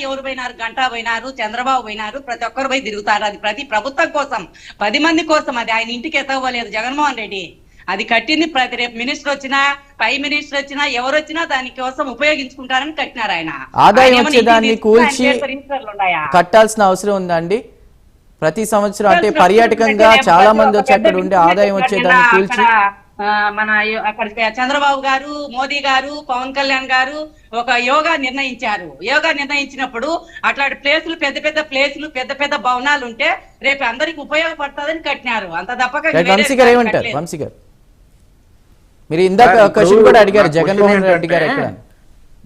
ఎవరు పోయినారు, గంటా పోయినారు, చంద్రబాబు పోయినారు, ప్రతి ఒక్కరు పోయి తిరుగుతారు. అది ప్రతి ప్రభుత్వం కోసం, 10 మంది కోసం. అది ఆయన ఇంటికి ఎత్తవలేదు జగన్మోహన్ రెడ్డి. అది కట్టింది ప్రతి రేపు మినిస్టర్ వచ్చినా, ప్రైమ్ మినిస్టర్ వచ్చినా, ఎవరు వచ్చినా దాని కోసం ఉపయోగించుకుంటారని కట్టినారు. ఆయన ఆదాయం వచ్చేదాన్ని కూల్చి కట్టాల్సిన అవసరం ఉందండి. ప్రతి సంవత్సరం అంటే పర్యాటకంగా చాలా మంది వచ్చి అక్కడ ఉండే ఆదాయం వచ్చేదాన్ని కూల్చి మన అక్కడ చంద్రబాబు గారు, మోదీ గారు, పవన్ కళ్యాణ్ గారు ఒక యోగా నిర్ణయించారు. యోగా నిర్ణయించినప్పుడు అట్లాంటి ప్లేసులు, పెద్ద పెద్ద ప్లేసులు, పెద్ద పెద్ద భవనాలు ఉంటే రేపు అందరికి ఉపయోగపడుతుందని కట్టినారు. అంత తప్పక వంశీ గారు ఏమంటారు? వంశీ గారు, మీరు ఇందాక క్వశ్చన్ కూడా అడిగారు, జగన్మోహన్ రెడ్డి గారు ఎక్కడ?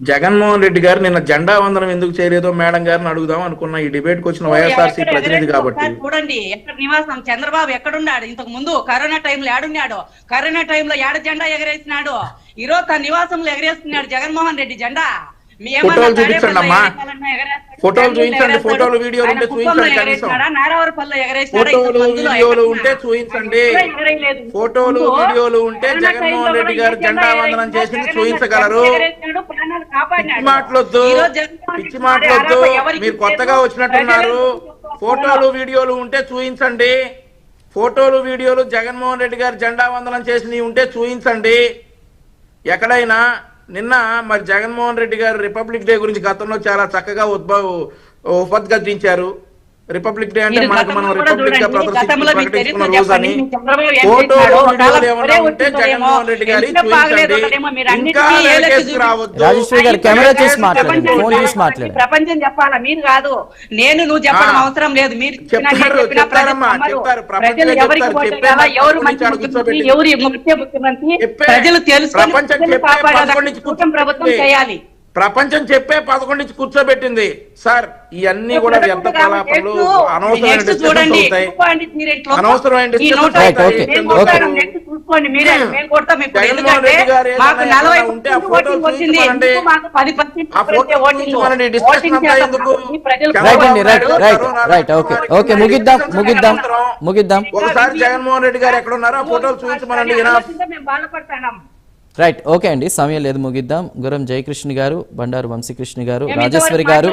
జగన్మోహన్ రెడ్డి గారు నిన్న జెండా వందనం ఎందుకు చేయలేదో మేడం గారిని అడుగుదాం అనుకున్నా, ఈ డిబేట్ కు వచ్చిన వైఎస్ఆర్సీ ప్రతినిధి కాబట్టి. చూడండి ఎక్కడ నివాసం, చంద్రబాబు ఎక్కడున్నాడు? ఇంతకు ముందు కరోనా టైంలో ఏడున్నాడు? కరోనా టైంలో ఏడ జెండా ఎగరేసినాడు? ఈ రోజు తన నివాసంలో ఎగరేస్తున్నాడు జగన్మోహన్ రెడ్డి జెండా. ఫోటోలు చూపించండి అమ్మా, ఫోటోలు చూపించండి, ఫోటోలు వీడియోలు ఉంటే చూపించండి, కనీసం ఫోటోలు వీడియోలు ఉంటే చూపించండి. ఫోటోలు వీడియోలు ఉంటే జగన్మోహన్ రెడ్డి గారు జెండా వందనం చేసింది చూపించగలరు. పిచ్చి మాటలొద్దు, మీరు కొత్తగా వచ్చినట్టున్నారు. ఫోటోలు వీడియోలు ఉంటే చూపించండి. ఫోటోలు వీడియోలు జగన్మోహన్ రెడ్డి గారు జెండా వందనం చేసినవి ఉంటే చూపించండి. ఎక్కడైనా నిన్న మరి జగన్మోహన్ రెడ్డి గారు రిపబ్లిక్ డే గురించి గతంలో చాలా చక్కగా ఉపద్ఘటించారు. రిపబ్లిక్ డే అంటే మనకు మనం రిపబ్లిక్ గా ప్రకటించుకున్న రోజు అని. ఫోటోలు వీడియోలు ఏమన్నా ఉంటే జగన్మోహన్ రెడ్డి గారి చూపించండి. ఇంకా రాజేశ్వరి గారు కెమెరా చేసి మాట్లాడండి, ఫోన్ చేసి మాట్లాడండి. ప్రపంచం చెప్పాలా, మీరు కాదు, నేను నువ్వు చెప్పడం అవసరం లేదు. మీరు చెప్తారు, ప్రజలు ఎవరికి ఎవరు మంచి ముఖ్యమంత్రి, ఎవరు ముఖ్యమంత్రి ప్రజలు తెలుసుకొని ప్రభుత్వం చేయాలి. ప్రపంచం చెప్పే 11 నుంచి కూర్చోబెట్టింది సార్. ఇవన్నీ కూడా వ్యర్థ కలాపాలు, అనవసరమైన డిస్కషన్స్ అవుతాయి, అనవసరమైన డిస్కషన్స్ అవుతాయి. జగన్మోహన్ రెడ్డి గారు ఏదైనా ఉంటే ఆ ఫోటోలు చూపించమనండి, ఆ ఫోటో చూపించమనండి. డిస్కషన్ అంతా ఎందుకు? ఒకసారి జగన్మోహన్ రెడ్డి గారు ఎక్కడ ఉన్నారో ఆ ఫోటోలు చూపించమనండి. రైట్, ఓకే అండి, సమయం లేదు, ముగిద్దాం. గురం జయకృష్ణ గారు, బండారు వంశీకృష్ణ గారు, రాజేశ్వరి గారు.